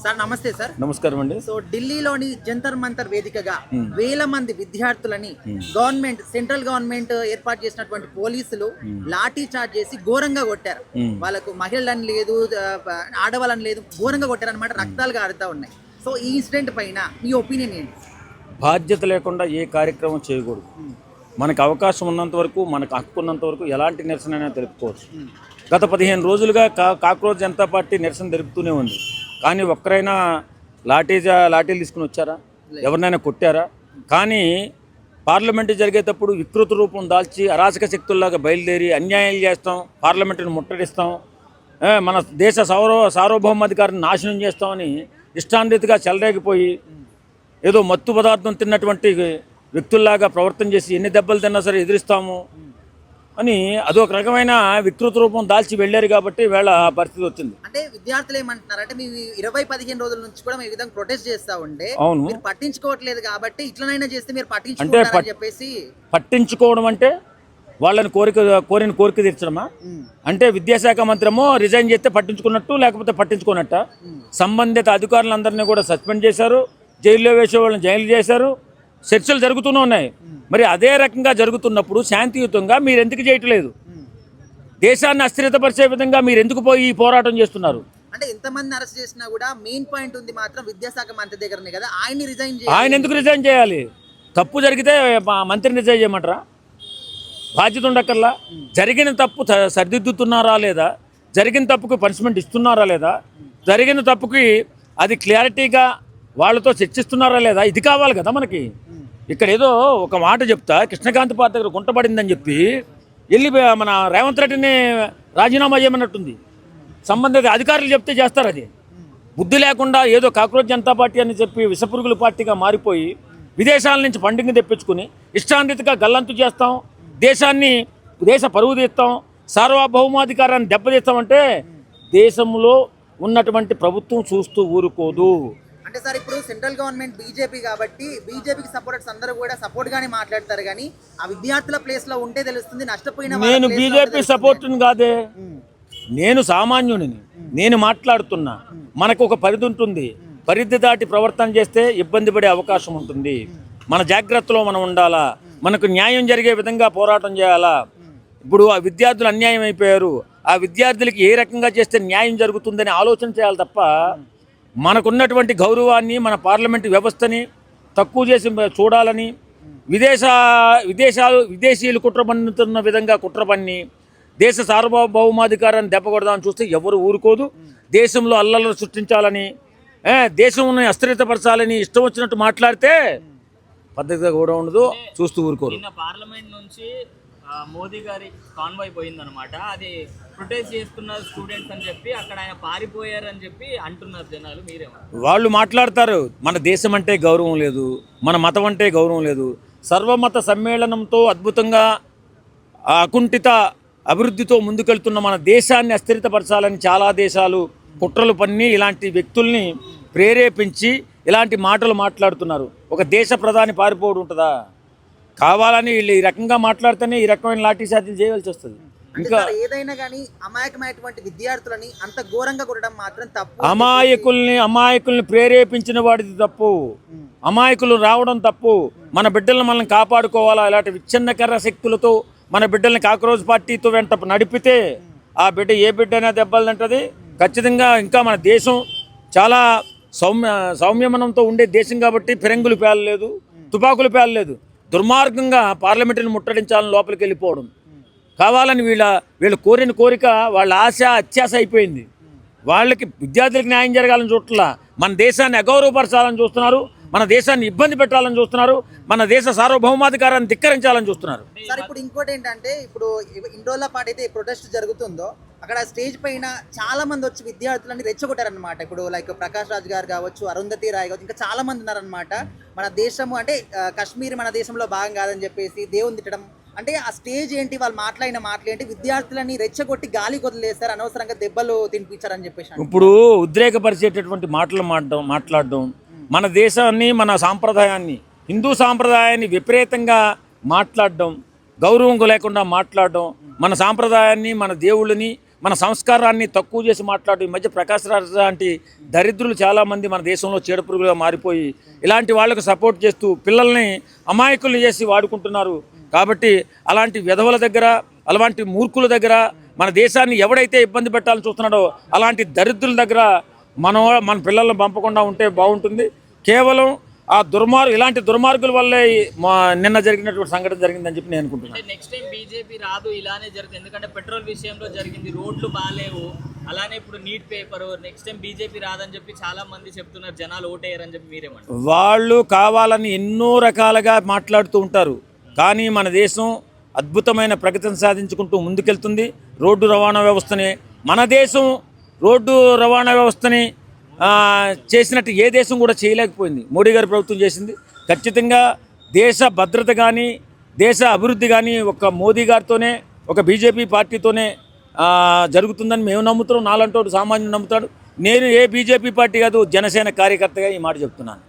Sir నమస్తే sir. నమస్కారం అండి. సో ఢిల్లీలోని జంతర్ మంతర్ వేదికగా వేల మంది విద్యార్థులని గవర్నమెంట్ సెంట్రల్ గవర్నమెంట్ ఏర్పాటు చేసినటువంటి పోలీసులు లాఠీ చార్జ్ చేసి ఘోరంగా కొట్టారు. వాళ్ళకు మహిళలని లేదు, ఆడవాళ్ళని లేదు, ఘోరంగా కొట్టారు అనమాట. రక్తాలు కారుతా ఉన్నాయి. సో ఈ ఇన్సిడెంట్ పైన మీ ఒపీనియన్ ఏంటి? బాధ్యత లేకుండా ఏ కార్యక్రమం చేయకూడదు. మనకు అవకాశం ఉన్నంత వరకు, మనకు హక్కు ఉన్నంత వరకు ఎలాంటి నిరసన తెలుపుకోవచ్చు. గత 15 రోజులుగా కాక్రోచ్ జనతా పార్టీ నిరసన తెలుపుతూనే ఉంది. కానీ ఒక్కరైనా లాఠీలు తీసుకుని వచ్చారా? ఎవరినైనా కొట్టారా? కానీ పార్లమెంటు జరిగేటప్పుడు వికృత రూపం దాల్చి అరాచక శక్తుల్లాగా బయలుదేరి అన్యాయాలు చేస్తాం, పార్లమెంటును ముట్టడిస్తాం, మన దేశ సార్వభౌమాధికారాన్ని నాశనం చేస్తామని ఇష్టాన్రీతిగా చెలరేగిపోయి ఏదో మత్తు పదార్థం తిన్నటువంటి వ్యక్తుల్లాగా ప్రవర్తన చేసి ఎన్ని దెబ్బలు తిన్నా సరే ఎదిరిస్తాము అని అదొక రకమైన వికృత రూపం దాల్చి వెళ్ళారు. కాబట్టి వేళ పరిస్థితి వచ్చింది. అంటే విద్యార్థులు ఏమంటున్నారంటే మేము 20-15 రోజుల నుంచి కూడా ఈ విధంగా ప్రొటెస్ట్ చేస్తా ఉండే మీరు పట్టించుకోవట్లేదు కాబట్టి ఇట్లనైనా చేస్తే మీరు పట్టించుకుంటారని చెప్పేసి. పట్టించుకోవడం అంటే వాళ్ళని కోరిన కోరిక తీర్చడమా? అంటే విద్యాశాఖ మంత్రమో రిజైన్ చేస్తే పట్టించుకున్నట్టు, లేకపోతే పట్టించుకున్నట్ట? సంబంధిత అధికారులందరినీ కూడా సస్పెండ్ చేశారు, జైల్లో వేసే వాళ్ళని జైలు చేశారు, చర్చలు జరుగుతూనే ఉన్నాయి. మరి అదే రకంగా జరుగుతున్నప్పుడు శాంతియుతంగా మీరు ఎందుకు చేయట్లేదు? దేశాన్ని అస్థిరతపరిచే విధంగా మీరు ఎందుకు పోయి ఈ పోరాటం చేస్తున్నారు? అంటే ఎంతమంది అరెస్ట్ చేసినా కూడా మెయిన్ పాయింట్ ఉంది మాత్రం విద్యాశాఖ మంత్రి దగ్గరనే కదా. ఆయన ఎందుకు రిజైన్ చేయాలి? తప్పు జరిగితే మంత్రిని రిజైన్ చేయమంటారా? బాధ్యత ఉండక్కర్లా? జరిగిన తప్పు సరిదిద్దుతున్నారా లేదా? జరిగిన తప్పుకు పనిష్మెంట్ ఇస్తున్నారా లేదా? జరిగిన తప్పుకి అది క్లారిటీగా వాళ్ళతో చర్చిస్తున్నారా లేదా? ఇది కావాలి కదా మనకి. ఇక్కడ ఏదో ఒక మాట చెప్తా, కృష్ణకాంత్ పార్టీ దగ్గర గుంటపడిందని చెప్పి వెళ్ళి మన రేవంత్ రెడ్డిని రాజీనామా చేయమన్నట్టుంది. సంబంధిత అధికారులు చెప్తే చేస్తారు. అది బుద్ధి లేకుండా ఏదో కాక్రోచ్ జనతా పార్టీ అని చెప్పి విషపురుగుల పార్టీగా మారిపోయి విదేశాల నుంచి ఫండింగ్ తెప్పించుకుని ఇష్టాన్రీతిగా గల్లంతు చేస్తాం, దేశ పరువు తీస్తాం, సార్వభౌమాధికారాన్ని దెబ్బతీస్తామంటే దేశంలో ఉన్నటువంటి ప్రభుత్వం చూస్తూ ఊరుకోదు. అంటే సార్ ఇప్పుడు సెంట్రల్ గవర్నమెంట్ బీజేపీ కాబట్టి బీజేపీకి సపోర్టర్స్ అందరూ కూడా సపోర్ట్ గానే మాట్లాడతారు. కానీ ఆ విద్యార్థుల ప్లేస్ లో ఉంటే తెలుస్తుంది నష్టపోయిన. నేను బీజేపీ సపోర్ట్ని కాదే, నేను సామాన్యుడిని. నేను మాట్లాడుతున్నా. మనకు ఒక పరిధి ఉంటుంది. పరిధి దాటి ప్రవర్తన చేస్తే ఇబ్బంది పడే అవకాశం ఉంటుంది. మన జాగ్రత్తలో మనం ఉండాలా. మనకు న్యాయం జరిగే విధంగా పోరాటం చేయాలా. ఇప్పుడు ఆ విద్యార్థులు అన్యాయం అయిపోయారు. ఆ విద్యార్థులకి ఏ రకంగా చేస్తే న్యాయం జరుగుతుందని ఆలోచన చేయాలి తప్ప మనకున్నటువంటి గౌరవాన్ని, మన పార్లమెంటు వ్యవస్థని తక్కువ చేసి చూడాలని విదేశీయులు కుట్ర పన్నుతున్న విధంగా కుట్ర పన్ని దేశ సార్వభౌమాధికారాన్ని దెబ్బకొడదామని చూస్తే ఎవరు ఊరుకోదు. దేశంలో అల్లర్లు సృష్టించాలని, దేశం అస్థిరతపరచాలని ఇష్టం వచ్చినట్టు మాట్లాడితే పద్ధతిగా కూడా ఉండదు, చూస్తూ ఊరుకోరు. పార్లమెంట్ నుంచి మోదీ గారి కాన్వాయ్ పోయిందనమాట. అది ప్రొటెస్ట్ చేస్తున్నారు స్టూడెంట్స్ అని చెప్పి అక్కడ ఆయన పారిపోయారని చెప్పి అంటున్నారు జనాలు. మీరేమో వాళ్ళు మాట్లాడతారు. మన దేశం అంటే గౌరవం లేదు, మన మతం అంటే గౌరవం లేదు. సర్వమత సమ్మేళనంతో అద్భుతంగా అకుంఠిత అభివృద్ధితో ముందుకెళ్తున్న మన దేశాన్ని అస్థిరతపరచాలని చాలా దేశాలు కుట్రలు పన్ని ఇలాంటి వ్యక్తుల్ని ప్రేరేపించి ఇలాంటి మాటలు మాట్లాడుతున్నారు. ఒక దేశ ప్రధాని పారిపోవడం ఉంటుందా? కావాలని వీళ్ళు ఈ రకంగా మాట్లాడితేనే ఈ రకమైన లాఠీ చార్జీలు చేయవలసి వస్తుంది. ఇంకా ఏదైనా కానీ అమాయకమైనటువంటి విద్యార్థులని అంత ఘోరంగా కొట్టడం మాత్రం తప్పు. అమాయకుల్ని ప్రేరేపించిన వాడిది తప్పు. అమాయకులు రావడం తప్పు. మన బిడ్డలను మనం కాపాడుకోవాలా. ఇలాంటి విచ్ఛిన్నకర శక్తులతో మన బిడ్డల్ని కాక్రోచ్ పార్టీతో వెంట నడిపితే ఆ బిడ్డ ఏ బిడ్డైనా దెబ్బలు తింటది ఖచ్చితంగా. ఇంకా మన దేశం చాలా సౌమ్యమనంతో ఉండే దేశం కాబట్టి ఫిరంగులు పేలలేదు, తుపాకులు పేలలేదు. దుర్మార్గంగా పార్లమెంటుని ముట్టడించాలని లోపలికి వెళ్ళిపోవడం కావాలని వీళ్ళు కోరిన కోరిక వాళ్ళ ఆశ అత్యాశ అయిపోయింది. వాళ్ళకి విద్యార్థులకు న్యాయం జరగాలని చూడట్లా, మన దేశాన్ని అగౌరవపరచాలని చూస్తున్నారు, మన దేశాన్ని ఇబ్బంది పెట్టాలని చూస్తున్నారు, మన దేశ సార్వభౌమాధికారాన్ని ధిక్కరించాలని చూస్తున్నారు. సార్ ఇప్పుడు ఇంకోటి ఏంటంటే ఇప్పుడు ఇన్ని రోజుల పాటు అయితే ప్రొటెస్ట్ జరుగుతుందో అక్కడ స్టేజ్ పైన చాలా మంది వచ్చి విద్యార్థులని రెచ్చగొట్టారనమాట. ఇప్పుడు లైక్ ప్రకాష్ రాజ్ గారు కావచ్చు, అరుంధతి రాయ్ కావచ్చు, ఇంకా చాలా మంది ఉన్నారనమాట. మన దేశము అంటే కాశ్మీర్ మన దేశంలో భాగం కాదని చెప్పేసి దేవుని తిట్టడం. అంటే ఆ స్టేజ్ ఏంటి, వాళ్ళు మాట్లాడిన మాటలు ఏంటి, విద్యార్థులని రెచ్చగొట్టి గాలి వదిలేస్తారు, అనవసరంగా దెబ్బలు తినిపించారని చెప్పేసి ఇప్పుడు ఉద్రేకపరిచేటటువంటి మాట్లాడడం మన దేశాన్ని, మన సాంప్రదాయాన్ని, హిందూ సాంప్రదాయాన్ని విపరీతంగా మాట్లాడడం, గౌరవం లేకుండా మాట్లాడడం, మన సాంప్రదాయాన్ని, మన దేవుళ్ళని, మన సంస్కారాన్ని తక్కువ చేసి మాట్లాడు. ఈ మధ్య ప్రకాష్ రాజ్ లాంటి దరిద్రులు చాలామంది మన దేశంలో చీడపురుగులుగా మారిపోయి ఇలాంటి వాళ్ళకు సపోర్ట్ చేస్తూ పిల్లల్ని అమాయకులు చేసి వాడుకుంటున్నారు. కాబట్టి అలాంటి విధవల దగ్గర, అలాంటి మూర్ఖుల దగ్గర, మన దేశాన్ని ఎవడైతే ఇబ్బంది పెట్టాలని చూస్తున్నాడో అలాంటి దరిద్రుల దగ్గర మన పిల్లల్ని పంపకుండా ఉంటే బాగుంటుంది. కేవలం ఆ ఇలాంటి దుర్మార్గుల వల్లే నిన్న జరిగినటువంటి సంఘటన జరిగిందని చెప్పి నేను అనుకుంటున్నాను. అంటే నెక్స్ట్ టైం బీజేపీ రాదు, ఇలానే జరుగుతుంది. ఎందుకంటే పెట్రోల్ విషయంలో జరిగింది, రోడ్లు బాగాలేవు, అలానే ఇప్పుడు neat paper. Next time BJP రాదని చెప్పి చాలా మంది చెప్తున్నారు, జనాలు ఓటేయరని చెప్పి మీరేమంటారు? వాళ్ళు కావాలని ఎన్నో రకాలుగా మాట్లాడుతూ ఉంటారు. కానీ మన దేశం అద్భుతమైన ప్రగతిని సాధించుకుంటూ ముందుకెళ్తుంది. రోడ్డు రవాణా వ్యవస్థని, మన దేశం రోడ్డు రవాణా వ్యవస్థని చేసినట్టు ఏ దేశం కూడా చేయలేకపోయింది. మోడీ గారి ప్రభుత్వం చేసింది. ఖచ్చితంగా దేశ భద్రత కానీ, దేశ అభివృద్ధి కానీ ఒక మోదీ గారితోనే, ఒక బీజేపీ పార్టీతోనే జరుగుతుందని మేము నమ్ముతున్నాం. నాలంటోడు సామాన్యుడు నమ్ముతాడు. నేను ఏ బీజేపీ పార్టీ కాదు, జనసేన కార్యకర్తగా ఈ మాట చెప్తున్నాను.